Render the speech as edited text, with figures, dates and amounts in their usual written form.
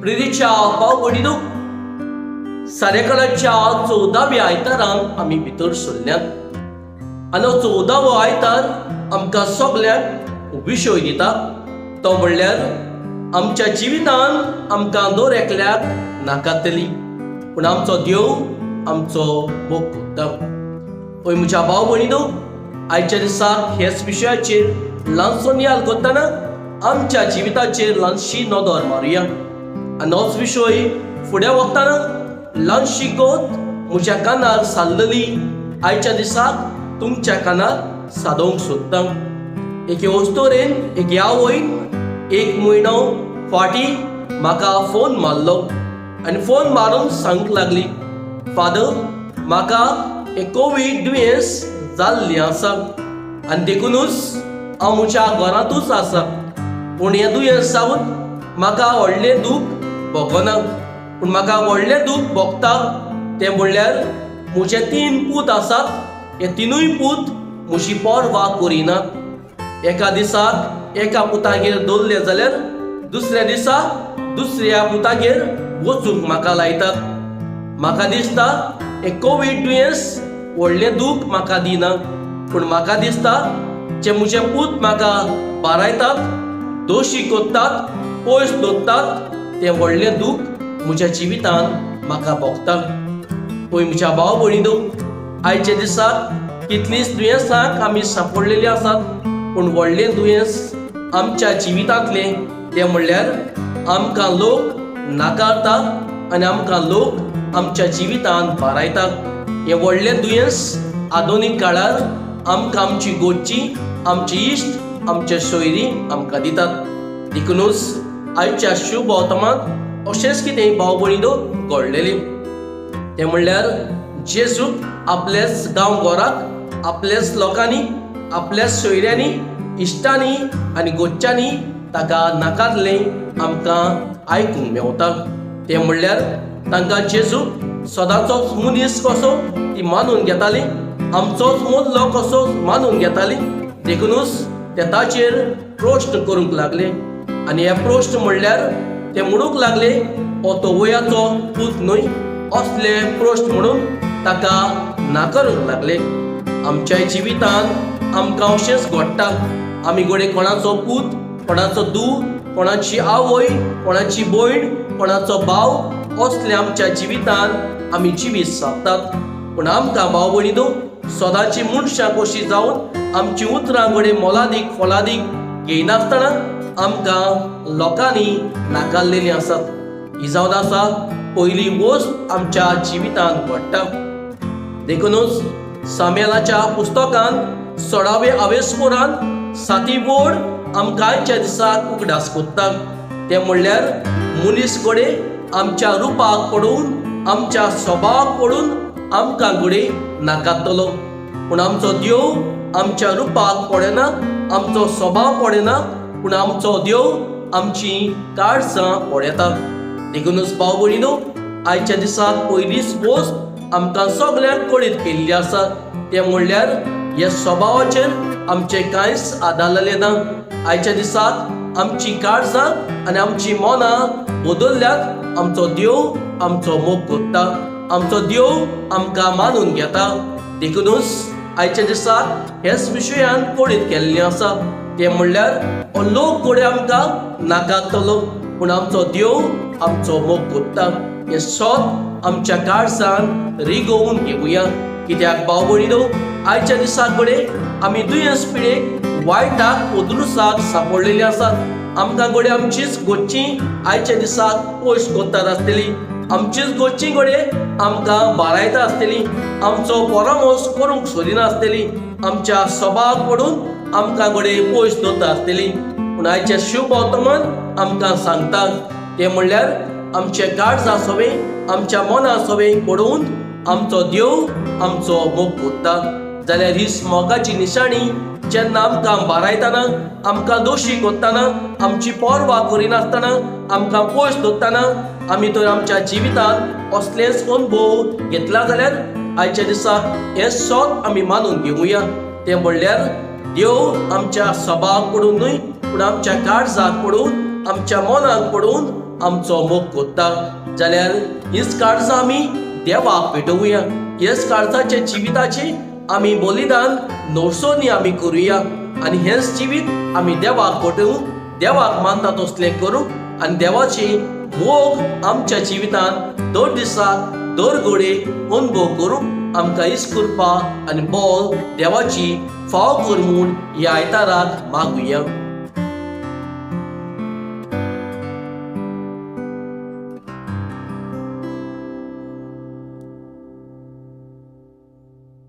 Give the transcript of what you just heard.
प्रिरीच्या भाव भयणीनो, सारेकाळाच्या 14व्या आयतारांक आमी भितर सरल्यात आनी 14वो आयतार आमकां सगल्यांक विशय दिता, तो म्हणल्यार आमच्या जिवितांत आमकां दर एकल्याक नाकारतली, पूण आमचो देव आमचो मोग करता. पळय म्हज्या भाव भयणीनो, आयच्या दिसाक हेच विशयाचेर ल्हानसो नियाळ करतना आमच्या जिविताचेर ल्हानशी नदर मारुया. आनी होच विशय फुडें वतना ल्हानशी गोत म्हज्या कानार सारलेली आयच्या दिसाक तुमच्या कानार सादोवंक सोदता. एके वस्तोरेन एके आवयन 1 म्हयनो फाटीं म्हाका फोन मारलो आनी फोन मारून सांगूंक लागली, फादर, म्हाका एक कोवीड दुयेंस जाल्ली आसा आनी देखूनच हांव म्हज्या घरांतूच आसा. पूण हें दुयेंस जावन म्हाका व्हडलें दूख भोगना, पूण म्हाका व्हडलें दूख भोगता तें म्हणल्यार म्हजे 3 पूत आसात. हे 3य पूत म्हजी पर्वा करिनात. एका दिसाक एका पुतागेर दवरले जाल्यार दुसऱ्या दिसा दुसऱ्या पुतागेर वचूंक म्हाका लायतात. म्हाका दिसता हे कोवीड दुयेंस व्हडलें दूख म्हाका दिना, पूण म्हाका दिसता जे म्हजे पूत म्हाका बारायतात, दोशी कोत्तात, पयस दवरतात, तें व्हडलें दूख म्हज्या जिवितांत म्हाका भोगता. पळय म्हज्या भाव भयणीनो, आयच्या दिसाक कितलींच दुयेंसांक आमी सांपडलेलीं आसात, पूण व्हडलें दुयेंस आमच्या जिवितांतलें तें म्हणल्यार आमकां लोक नाकारतात आनी आमकां लोक आमच्या जिवितांत बारायतात. हें व्हडलें दुयेंस आधुनीक काळार आमकां आमची गोची, आमची इश्ट, आमचे सोयरी आमकां दितात. देखूनच आयच्या शुभ वर्तमानांत अशेंच कितें भाव भयणीनो घडलेलें. तें म्हणल्यार जेजूक आपल्याच गांवघराक, आपल्याच लोकांनी, आपल्याच सोयऱ्यांनी, इश्टांनी आनी गोच्च्यांनी ताका नाकारलें आमकां आयकूंक मेवता. तें म्हणल्यार तांकां जेजूक सदांचोच मनीस कसो ती मानून घेताली, आमचोच मोदलो कसो मानून घेताली. देखूनच ते ताचेर प्रश्न करूंक लागले आनी हे प्रश्न म्हणल्यार ते म्हणूंक लागले, हो तो वयाचो पूत न्हय, असले प्रश्न म्हणून ताका नाकारूंक लागले. आमच्या जिवितांत आमकां अशेंच घडटा. आमी घडये कोणाचो पूत, कोणाचो धूव, कोणाची आवय, कोणाची भयण, कोणाचो भाव, असले आमच्या जिवितांत आमी जिवीत सारतात. पूण आमकां भाव भयणीनो, सदांची मनशां कशीं जावन आमची उतरां घडये मोलादीक फोलादीक घेयनासतना आमकां लोकांनी नाकारलेलीं आसात. ही जावन आसा पयली वस्त आमच्या जिवितांत घडटा. देखूनच सामेलाच्या पुस्तकांत 16वे आवेसपुरांत 7ही वड आमकां आयच्या दिसाक उगडास कोत्ता. तें म्हणल्यार मनीस घडये आमच्या रुपाक पडून, आमच्या स्वभावाक पडून आमकां घडये नाकारतलो, पूण आमचो देव आमच्या रुपाक पडना, आमचो स्वभाव पडना, पूण आमचो देव आमची काळजां पळयता. देखूनच भाव भयणीनो, आयच्या दिसाक पयलीच वस्त आमकां सगल्यांक कळीत केल्ली आसा. तें म्हणल्यार ह्या स्वभावाचेर आमचें कांयच आदारलेलें ना. आयच्या दिसाक आमची काळजां आनी आमची मनां बदल्ल्यात. आमचो देव आमचो मोग करता, आमचो देव आमकां मानून घेता. देखूनच आयच्या दिसाक हेच विशयान कळीत केल्लें आसा. तें म्हणल्यार हो लोक घडये आमकां नाकारतलो, पूण आमचो देव आमचो मोग करता. हें सत आमच्या काळजांत रिगोवन घेवया. कित्याक भाव भयणीनो, आयच्या दिसाक घडये आमी दुयेंस पिडेक, वायटाक, ओदरुसाक सांपडलेलीं आसात. आमकां घडये आमचीच गोच्ची आयच्या दिसाक पयस कोत्तात आसतली, आमचीच गोच्ची घडये आमकां बारायता आसतली, आमचो परामोस करूंक सोदिना आसतली, आमच्या स्वभावाक पडून आमकां घडये पयस दवरता आसतली. पूण आयच्या शुभ वर्तमान आमकां सांगता, तें म्हणल्यार आमचे काळजां सवे, आमच्या मनां सवे पडून आमचो देव आमचो मोग करता. जाल्यार ही मोगाची निशाणी जेन्ना आमकां बारायतना, आमकां दोशी कोत्तना, आमची पर्वा करिनासतना, आमकां पयस दवरतना आमी तर आमच्या जिवितांत असलेच अनुभव घेतला जाल्यार आयच्या दिसाक हें सत आमी मानून घेवया. तें म्हणल्यार देव आमच्या स्वभावाक पडून न्हय, पूण आमच्या काळजाक पडून, आमच्या मनाक पडून आमचो मोग कोत्ता जाल्यार हीच काळजां आमी देवाक पेटोवया. हेच काळजाच्या जिविताचे आमी बलिदान नोर्सोनी आमी करुया आनी हेच जिवीत आमी देवाक पटवून देवाक मानता तसलें करूंक आनी देवाची मोग आमच्या जिवितांत दर दिसाक दर घोडे अनुभव करूंक आमकां इस्कुर्पा आनी बोल देवाची फाव कर म्हूण ह्या आयताराक मागुया.